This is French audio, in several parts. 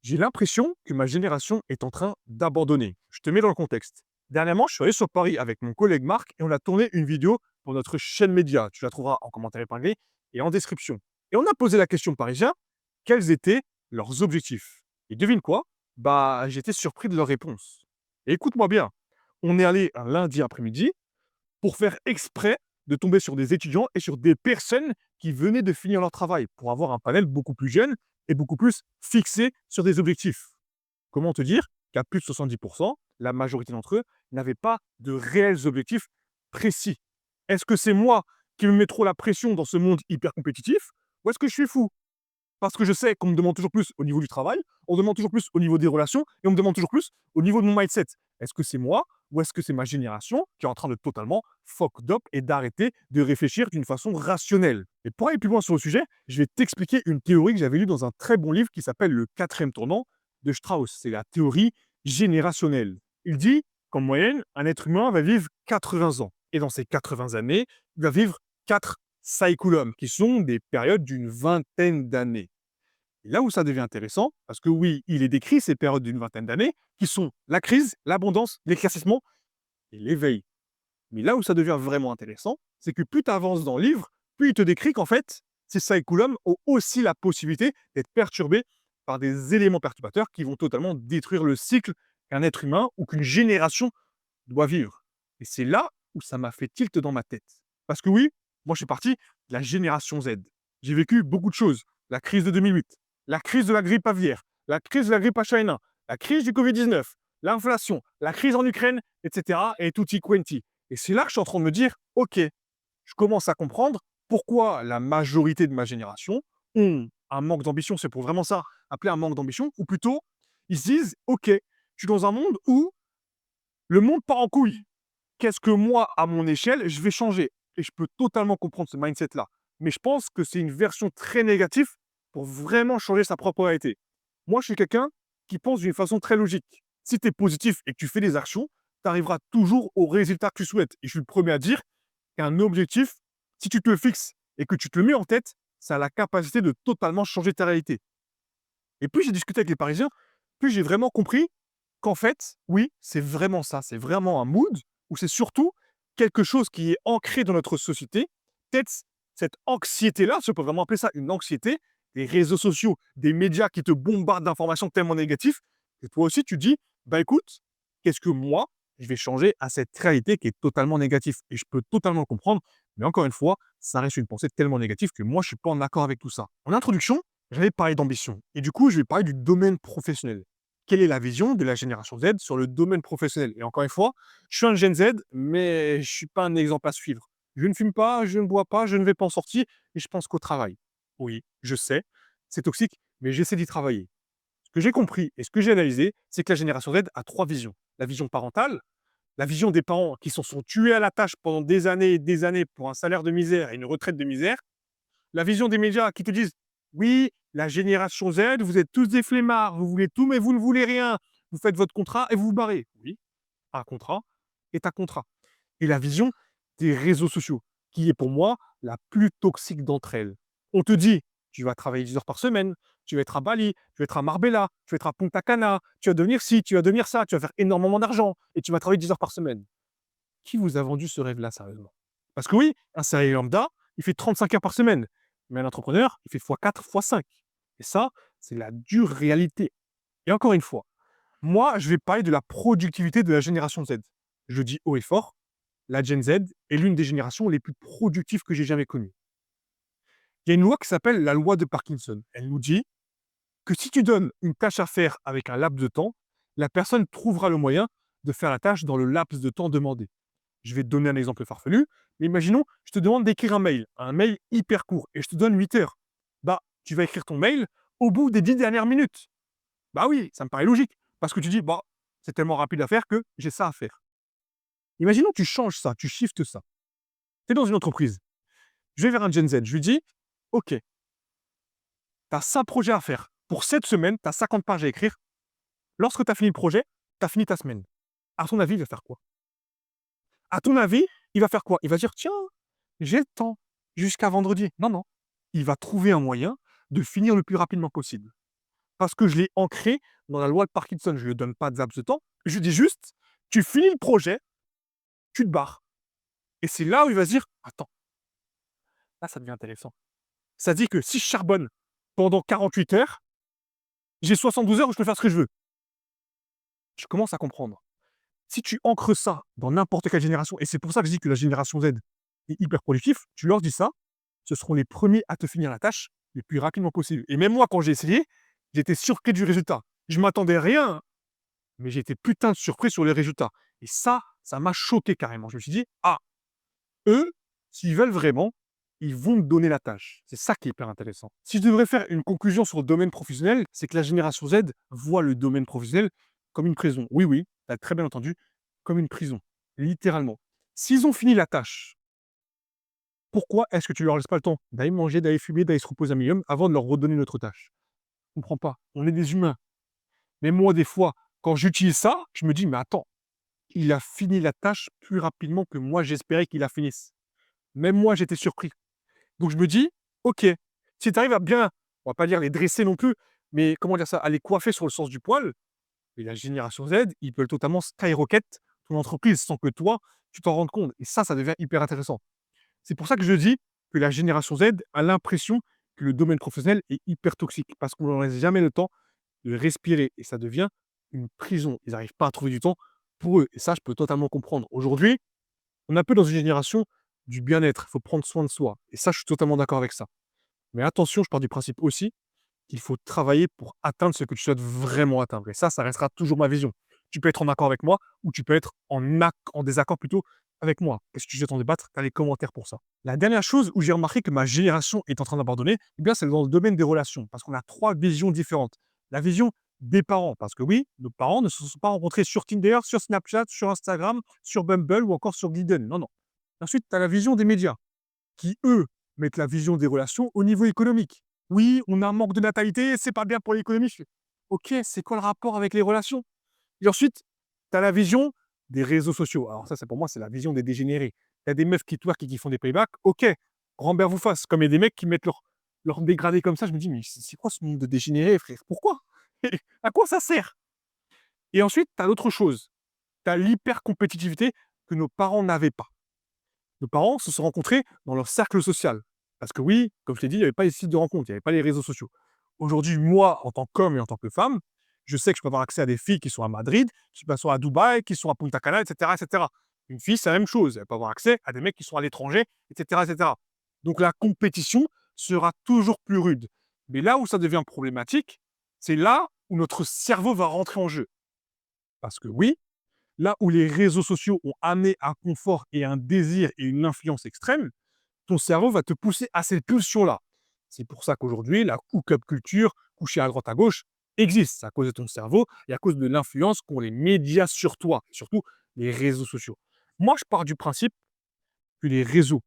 J'ai l'impression que ma génération est en train d'abandonner. Je te mets dans le contexte. Dernièrement, je suis allé sur Paris avec mon collègue Marc et on a tourné une vidéo pour notre chaîne média. Tu la trouveras en commentaire épinglé et en description. Et on a posé la question aux Parisiens, quels étaient leurs objectifs? Et devine quoi? Bah, j'étais surpris de leurs réponses. Et écoute-moi bien, on est allé un lundi après-midi pour faire exprès de tomber sur des étudiants et sur des personnes qui venaient de finir leur travail, pour avoir un panel beaucoup plus jeune et beaucoup plus fixé sur des objectifs. Comment te dire qu'à plus de 70%, la majorité d'entre eux n'avaient pas de réels objectifs précis? Est-ce que c'est moi qui me mets trop la pression dans ce monde hyper compétitif ou est-ce que je suis fou? Parce que je sais qu'on me demande toujours plus au niveau du travail, on me demande toujours plus au niveau des relations et on me demande toujours plus au niveau de mon mindset. Est-ce que c'est moi ou est-ce que c'est ma génération qui est en train de totalement fucked up et d'arrêter de réfléchir d'une façon rationnelle? Et pour aller plus loin sur le sujet, je vais t'expliquer une théorie que j'avais lue dans un très bon livre qui s'appelle Le quatrième tournant de Strauss. C'est la théorie générationnelle. Il dit qu'en moyenne, un être humain va vivre 80 ans. Et dans ces 80 années, il va vivre 4 cyclums, qui sont des périodes d'une vingtaine d'années. Et là où ça devient intéressant, parce que oui, il est décrit ces périodes d'une vingtaine d'années, qui sont la crise, l'abondance, l'éclaircissement et l'éveil. Mais là où ça devient vraiment intéressant, c'est que plus tu avances dans le livre, plus il te décrit qu'en fait, ces cyclums ont aussi la possibilité d'être perturbés par des éléments perturbateurs qui vont totalement détruire le cycle qu'un être humain ou qu'une génération doit vivre. Et c'est là où ça m'a fait tilt dans ma tête. Parce que oui, moi je suis parti de la génération Z. J'ai vécu beaucoup de choses. La crise de 2008, la crise de la grippe aviaire, la crise de la grippe H1N1, la crise du Covid-19, l'inflation, la crise en Ukraine, etc. Et tutti quanti. Et c'est là que je suis en train de me dire, ok, je commence à comprendre pourquoi la majorité de ma génération ont un manque d'ambition. C'est pour vraiment ça, appeler un manque d'ambition. Ou plutôt, ils se disent, ok, je suis dans un monde où le monde part en couille. Qu'est-ce que moi, à mon échelle, je vais changer? Et je peux totalement comprendre ce mindset-là. Mais je pense que c'est une version très négative pour vraiment changer sa propre réalité. Moi, je suis quelqu'un qui pense d'une façon très logique. Si tu es positif et que tu fais des actions, tu arriveras toujours au résultat que tu souhaites. Et je suis le premier à dire qu'un objectif, si tu te le fixes et que tu te le mets en tête, ça a la capacité de totalement changer ta réalité. Et plus j'ai discuté avec les Parisiens, plus j'ai vraiment compris qu'en fait, oui, c'est vraiment ça. C'est vraiment un mood ou c'est surtout quelque chose qui est ancré dans notre société. Peut-être cette anxiété-là, si on peut vraiment appeler ça une anxiété, des réseaux sociaux, des médias qui te bombardent d'informations tellement négatives, que toi aussi tu dis, bah écoute, qu'est-ce que moi, je vais changer à cette réalité qui est totalement négative? Et je peux totalement le comprendre, mais encore une fois, ça reste une pensée tellement négative que moi, je suis pas en accord avec tout ça. En introduction, j'avais parlé d'ambition. Et du coup, je vais parler du domaine professionnel. Quelle est la vision de la génération Z sur le domaine professionnel? Et encore une fois, je suis un Gen Z, mais je ne suis pas un exemple à suivre. Je ne fume pas, je ne bois pas, je ne vais pas en sortir et je pense qu'au travail. Oui, je sais, c'est toxique, mais j'essaie d'y travailler. Ce que j'ai compris et ce que j'ai analysé, c'est que la génération Z a trois visions. La vision parentale, la vision des parents qui s'en sont tués à la tâche pendant des années et des années pour un salaire de misère et une retraite de misère, la vision des médias qui te disent oui, la génération Z, vous êtes tous des flemmards, vous voulez tout, mais vous ne voulez rien. Vous faites votre contrat et vous vous barrez. Oui, un contrat est un contrat. Et la vision des réseaux sociaux, qui est pour moi la plus toxique d'entre elles. On te dit, tu vas travailler 10 heures par semaine, tu vas être à Bali, tu vas être à Marbella, tu vas être à Punta Cana, tu vas devenir ci, tu vas devenir ça, tu vas faire énormément d'argent et tu vas travailler 10 heures par semaine. Qui vous a vendu ce rêve-là, sérieusement? Parce que oui, un salarié lambda, il fait 35 heures par semaine. Mais un entrepreneur, il fait x4, x5. Et ça, c'est la dure réalité. Et encore une fois, moi, je vais parler de la productivité de la génération Z. Je dis haut et fort, la Gen Z est l'une des générations les plus productives que j'ai jamais connues. Il y a une loi qui s'appelle la loi de Parkinson. Elle nous dit que si tu donnes une tâche à faire avec un laps de temps, la personne trouvera le moyen de faire la tâche dans le laps de temps demandé. Je vais te donner un exemple farfelu, mais imaginons, je te demande d'écrire un mail hyper court, et je te donne 8 heures. Bah, tu vas écrire ton mail au bout des 10 dernières minutes. Bah oui, ça me paraît logique, parce que tu dis, bah, c'est tellement rapide à faire que j'ai ça à faire. Imaginons, tu changes ça, tu shiftes ça. Tu es dans une entreprise. Je vais vers un Gen Z, je lui dis, ok, tu as 5 projets à faire. Pour cette semaine, tu as 50 pages à écrire. Lorsque tu as fini le projet, tu as fini ta semaine. À ton avis, il va faire quoi? À ton avis, il va faire quoi? Il va dire, tiens, j'ai le temps jusqu'à vendredi. Non, non. Il va trouver un moyen de finir le plus rapidement possible. parce que je l'ai ancré dans la loi de Parkinson. Je ne lui donne pas de laps de temps. Je lui dis juste: «Tu finis le projet, tu te barres» et c'est là où il va se dire: «Attends, là, ça devient intéressant». Ça dit que si je charbonne pendant 48 heures, j'ai 72 heures où je peux faire ce que je veux. Tu commences à comprendre. Si tu ancres ça dans n'importe quelle génération et c'est pour ça que je dis que la génération Z est hyper productif, tu leur dis ça, ce seront les premiers à te finir la tâche le plus rapidement possible et même moi, quand j'ai essayé, j'étais surpris du résultat. Je m'attendais à rien, mais j'ai été putain de surpris sur les résultats et ça m'a choqué carrément. Je me suis dit: «Ah, eux, s'ils veulent vraiment, ils vont me donner la tâche». C'est ça qui est hyper intéressant. Si je devrais faire une conclusion sur le domaine professionnel, c'est que la génération Z voit le domaine professionnel comme une prison. Oui, oui, tu as très bien entendu, comme une prison, littéralement. S'ils ont fini la tâche, pourquoi est-ce que tu leur laisses pas le temps d'aller manger, d'aller fumer, d'aller se reposer un minimum avant de leur redonner notre tâche? Je comprends pas. On est des humains. Mais moi, des fois, quand j'utilise ça, je me dis: «Mais attends, il a fini la tâche plus rapidement que moi j'espérais qu'il la finisse». Même moi, j'étais surpris. Donc je me dis: «OK, si tu arrives à bien», on va pas dire les dresser non plus, mais comment dire ça? À les coiffer sur le sens du poil et la génération Z, ils peuvent totalement skyrocket ton entreprise sans que toi, tu t'en rendes compte et ça devient hyper intéressant. C'est pour ça que je dis que la génération Z a l'impression que le domaine professionnel est hyper toxique parce qu'on leur laisse jamais le temps de respirer et ça devient une prison. Ils n'arrivent pas à trouver du temps pour eux et ça, je peux totalement comprendre. Aujourd'hui, on est un peu dans une génération du bien-être. Il faut prendre soin de soi et ça, je suis totalement d'accord avec ça. Mais attention, je pars du principe aussi qu'il faut travailler pour atteindre ce que tu souhaites vraiment atteindre et ça restera toujours ma vision. Tu peux être en accord avec moi ou tu peux être en désaccord plutôt avec moi. Qu'est-ce que tu souhaites en débattre? Tu as les commentaires pour ça. La dernière chose où j'ai remarqué que ma génération est en train d'abandonner, eh bien, c'est dans le domaine des relations parce qu'on a 3 visions différentes. La vision des parents, parce que oui, nos parents ne se sont pas rencontrés sur Tinder, sur Snapchat, sur Instagram, sur Bumble ou encore sur Glidden. Non, non. Ensuite, tu as la vision des médias qui, eux, mettent la vision des relations au niveau économique. Oui, on a un manque de natalité, c'est pas bien pour l'économie. Je fais: «OK, c'est quoi le rapport avec les relations?» Et ensuite, tu as la vision des réseaux sociaux. Alors ça, c'est pour moi, c'est la vision des dégénérés. Tu as des meufs qui twerk et qui font des playbacks, OK, grand bien vous fasse. Comme il y a des mecs qui mettent leur dégradé comme ça, je me dis: «Mais c'est quoi ce monde de dégénérés, frère? Pourquoi? À quoi ça sert?» Et ensuite, tu as d'autres choses. Tu as l'hyper compétitivité que nos parents n'avaient pas. Nos parents se sont rencontrés dans leur cercle social. Parce que oui, comme je t'ai dit, il n'y avait pas les sites de rencontres, il n'y avait pas les réseaux sociaux. Aujourd'hui, moi, en tant qu'homme et en tant que femme, je sais que je peux avoir accès à des filles qui sont à Madrid, qui sont à Dubaï, qui sont à Punta Cana, etc., etc. Une fille, c'est la même chose. Elle peut avoir accès à des mecs qui sont à l'étranger, etc., etc. Donc la compétition sera toujours plus rude. Mais là où ça devient problématique, c'est là où notre cerveau va rentrer en jeu. Parce que oui, là où les réseaux sociaux ont amené un confort et un désir et une influence extrême, ton cerveau va te pousser à cette pulsion-là. C'est pour ça qu'aujourd'hui, la hook-up culture, coucher à droite à gauche, existe. C'est à cause de ton cerveau et à cause de l'influence qu'ont les médias sur toi, surtout les réseaux sociaux. Moi, je pars du principe que les réseaux,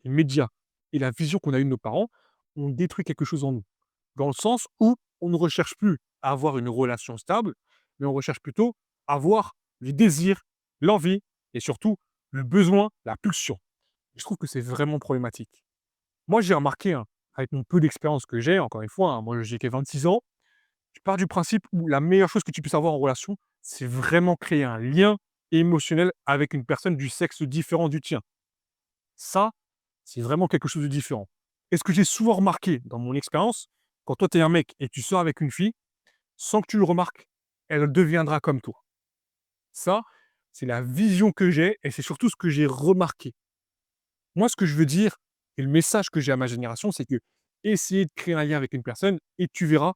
les médias et la vision qu'on a eue de nos parents ont détruit quelque chose en nous. Dans le sens où on ne recherche plus à avoir une relation stable, mais on recherche plutôt à avoir le désir, l'envie et surtout le besoin, la pulsion. Je trouve que c'est vraiment problématique. Moi, j'ai remarqué, hein, avec mon peu d'expérience que j'ai, encore une fois, hein, moi j'ai que 26 ans, je pars du principe où la meilleure chose que tu puisses avoir en relation, c'est vraiment créer un lien émotionnel avec une personne du sexe différent du tien. Ça, c'est vraiment quelque chose de différent. Et ce que j'ai souvent remarqué dans mon expérience, quand toi tu es un mec et tu sors avec une fille, sans que tu le remarques, elle deviendra comme toi. Ça, c'est la vision que j'ai et c'est surtout ce que j'ai remarqué. Moi, ce que je veux dire et le message que j'ai à ma génération, c'est que essayer de créer un lien avec une personne et tu verras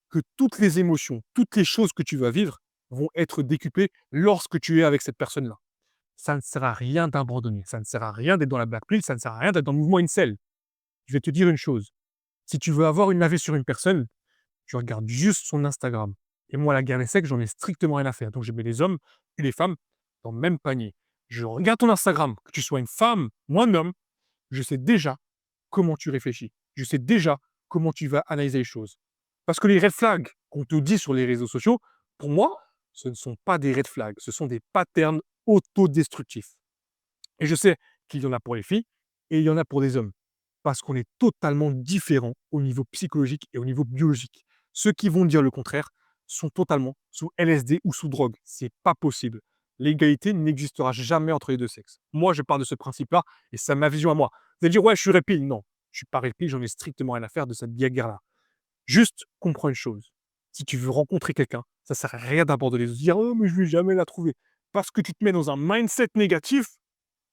que toutes les émotions, toutes les choses que tu vas vivre vont être décuplées lorsque tu es avec cette personne-là. Ça ne sert à rien d'abandonner, ça ne sert à rien d'être dans la black pill, ça ne sert à rien d'être dans le mouvement incel. Je vais te dire une chose, si tu veux avoir une navette sur une personne, tu regardes juste son Instagram. Et moi, la guerre des sexes, j'en ai strictement rien à faire. Donc, je mets les hommes et les femmes dans le même panier. Je regarde ton Instagram, que tu sois une femme ou un homme, je sais déjà comment tu réfléchis. Je sais déjà comment tu vas analyser les choses. Parce que les red flags qu'on te dit sur les réseaux sociaux, pour moi, ce ne sont pas des red flags, ce sont des patterns autodestructifs. Et je sais qu'il y en a pour les filles et il y en a pour des hommes. Parce qu'on est totalement différents au niveau psychologique et au niveau biologique. Ceux qui vont dire le contraire sont totalement sous LSD ou sous drogue. C'est pas possible. L'égalité n'existera jamais entre les deux sexes. Moi, je pars de ce principe-là et c'est ma vision à moi. Vous allez dire, ouais, je suis répile. Non, je suis pas répile, j'en ai strictement rien à faire de cette guerre-là. Juste comprends une chose. Si tu veux rencontrer quelqu'un, ça sert à rien d'abandonner, de se dire, oh, mais je vais jamais la trouver. Parce que tu te mets dans un mindset négatif.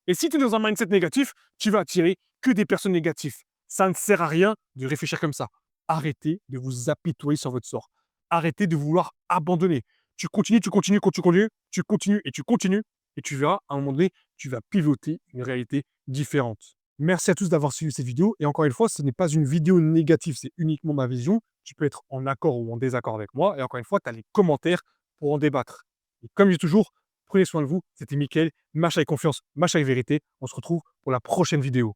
Et si tu es dans un mindset négatif, tu vas attirer que des personnes négatives. Ça ne sert à rien de réfléchir comme ça. Arrêtez de vous apitoyer sur votre sort. Arrêtez de vouloir abandonner. Tu continues, tu continues, tu continues, tu continues et tu continues. Et tu verras, à un moment donné, tu vas pivoter une réalité différente. Merci à tous d'avoir suivi cette vidéo. Et encore une fois, ce n'est pas une vidéo négative, c'est uniquement ma vision. Tu peux être en accord ou en désaccord avec moi. Et encore une fois, tu as les commentaires pour en débattre. Et comme je dis toujours, prenez soin de vous. C'était Mickaël. Marche avec confiance, marche avec vérité. On se retrouve pour la prochaine vidéo.